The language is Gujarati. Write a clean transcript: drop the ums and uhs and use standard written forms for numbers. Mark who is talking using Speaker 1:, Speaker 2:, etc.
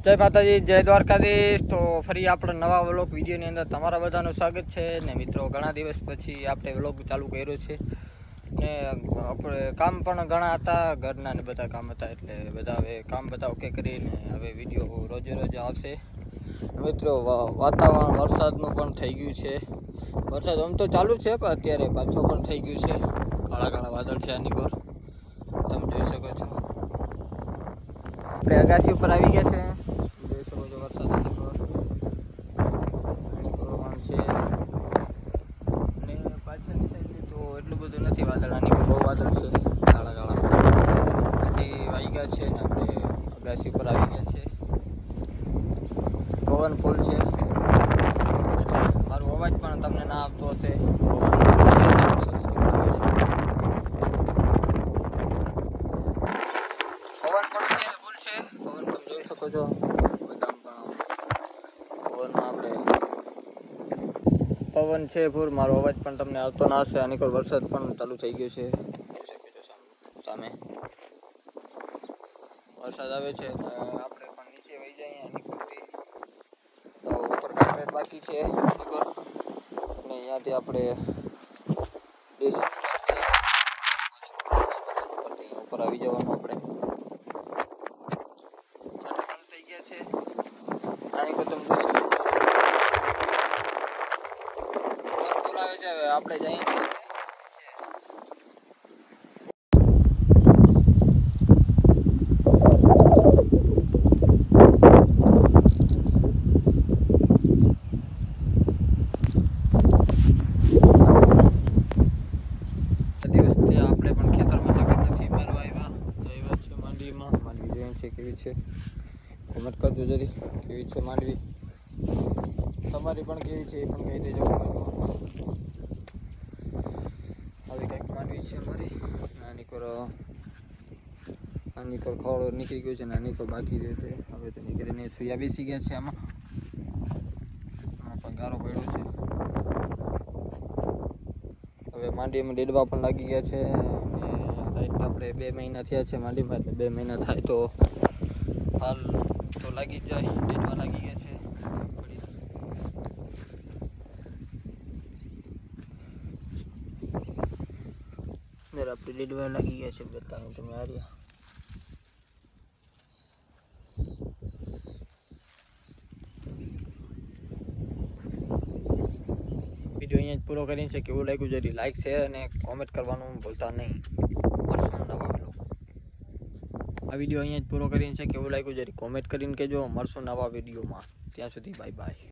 Speaker 1: જય માતાજી, જય દ્વારકાધીશ। તો ફરી આપણે નવા વ્લોગ વિડીયોની અંદર તમારા બધાનું સ્વાગત છે ને મિત્રો। ઘણા દિવસ પછી આપણે વ્લોગ ચાલુ કર્યો છે ને આપણે કામ પણ ઘણા હતા, ઘરના ને બધા કામ હતા, એટલે બધા હવે કામ બધા ઓકે કરીને હવે વિડીયો રોજે રોજ આવશે મિત્રો। વાતાવરણ વરસાદનું પણ થઈ ગયું છે, વરસાદ આમ તો ચાલુ છે પણ અત્યારે પાછો પણ થઈ ગયું છે, કાળા કાળા વાદળ છે આની કોર તમે જોઈ શકો છો। આપણે અગાસી ઉપર આવી ગયા છે, જોઈ શકો છો વરસાદ આની કોર છે અને પાછળની સાઈડ તો એટલું બધું નથી વાદળ, આની કોર બહુ વાદળ છે, કાળા કાળા વાઈ ગયા છે ને આપણે અગાસી ઉપર આવી ગયા છે। પવન ફૂલ છે, મારો અવાજ પણ તમને ના આવતો હશે। પવન પણ અત્યારે ફૂલ છે, પવન તમે જોઈ શકો છો, બધા પવનમાં આપણે પવન છે ફૂલ, મારો અવાજ પણ તમને આવતો ના હશે। આની કોઈ વરસાદ પણ ચાલુ થઈ ગયો છે, સામે વરસાદ આવે છે, આપણે પણ નીચે વહી જઈએ આની કોઈ તો ઉપર કાર્પેટ બાકી છે અને અહીંયાથી આપણે ઉપર આવી જવાનું આપણે થઈ ગયા છે આની કોઈ તમે જોઈ શકો બોલાવે છે। હવે આપણે જઈએ દિવસથી આપણે પણ ખેતરમાં ચક્કર નથી મારવા આવ્યા છે માંડવીમાં। માંડવી જોઈએ છે કેવી છે, કોમેન્ટ કરજો જરી કેવી છે માંડવી, તમારી પણ કેવી છે એ પણ કહી દેજો કોમેન્ટમાં। આવી કંઈક માંડવી છે અમારી, આની પર ખોળો નીકળી ગયો છે ને આની પર બાકી રહે છે, હવે તો નીકળીને સુયા બેસી ગયા છે, આમાં પણ ગારો પડ્યો છે। હવે માંડવીમાં ડેડવા પણ લાગી ગયા છે, આપણે 2 મહિના થયા છે માંડવીમાં, એટલે 2 મહિના થાય તો હાલ તો લાગી જ જાય, ડેડવા લાગી ગયા છે। આપણે ડેડવા લાગી ગયા છે, બતાવું તમે આ રહ્યા। વિડીયો અહીંયા જ પૂરો કરીને છે, કેવું લાગ્યું જરી લાઈક શેર અને કોમેન્ટ કરવાનું ભૂલતા નહીં। આ વિડીયો અહીંયા જ પૂરો કરીને છે, કેવું લાગ્યું જરી કોમેન્ટ કરીને કહેજો। મળશું નવા વિડીયોમાં, ત્યાં સુધી બાય બાય।